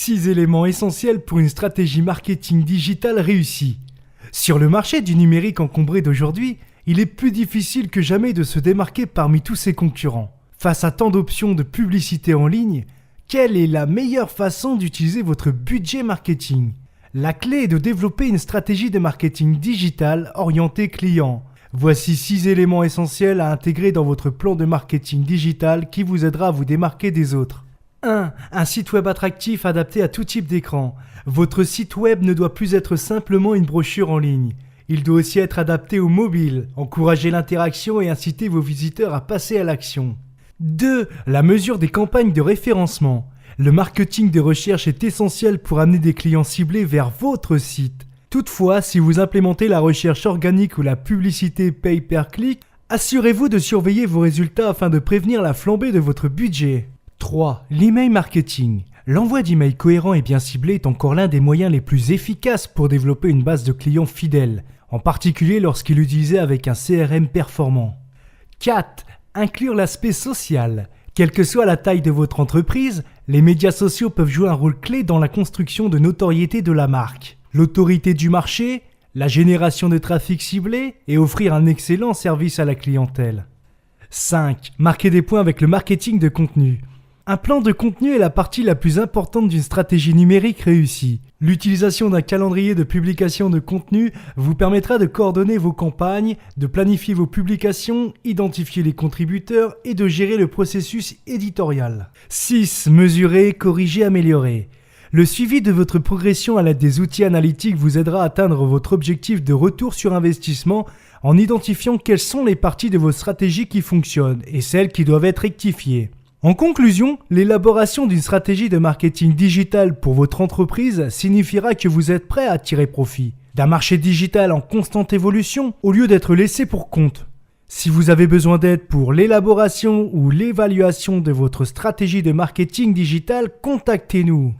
6 éléments essentiels pour une stratégie marketing digitale réussie. Sur le marché du numérique encombré d'aujourd'hui, il est plus difficile que jamais de se démarquer parmi tous ses concurrents. Face à tant d'options de publicité en ligne, quelle est la meilleure façon d'utiliser votre budget marketing ? La clé est de développer une stratégie de marketing digital orientée client. Voici 6 éléments essentiels à intégrer dans votre plan de marketing digital qui vous aidera à vous démarquer des autres. 1. Un site web attractif adapté à tout type d'écran. Votre site web ne doit plus être simplement une brochure en ligne. Il doit aussi être adapté au mobile, encourager l'interaction et inciter vos visiteurs à passer à l'action. 2. La mesure des campagnes de référencement. Le marketing de recherche est essentiel pour amener des clients ciblés vers votre site. Toutefois, si vous implémentez la recherche organique ou la publicité pay-per-click, assurez-vous de surveiller vos résultats afin de prévenir la flambée de votre budget. 3. L'email marketing. L'envoi d'emails cohérents et bien ciblés est encore l'un des moyens les plus efficaces pour développer une base de clients fidèles, en particulier lorsqu'il est utilisé avec un CRM performant. 4. Inclure l'aspect social. Quelle que soit la taille de votre entreprise, les médias sociaux peuvent jouer un rôle clé dans la construction de notoriété de la marque. L'autorité du marché, la génération de trafic ciblé et offrir un excellent service à la clientèle. 5. Marquer des points avec le marketing de contenu. Un plan de contenu est la partie la plus importante d'une stratégie numérique réussie. L'utilisation d'un calendrier de publication de contenu vous permettra de coordonner vos campagnes, de planifier vos publications, identifier les contributeurs et de gérer le processus éditorial. 6. Mesurer, corriger, améliorer. Le suivi de votre progression à l'aide des outils analytiques vous aidera à atteindre votre objectif de retour sur investissement en identifiant quelles sont les parties de vos stratégies qui fonctionnent et celles qui doivent être rectifiées. En conclusion, l'élaboration d'une stratégie de marketing digital pour votre entreprise signifiera que vous êtes prêt à tirer profit d'un marché digital en constante évolution au lieu d'être laissé pour compte. Si vous avez besoin d'aide pour l'élaboration ou l'évaluation de votre stratégie de marketing digital, contactez-nous.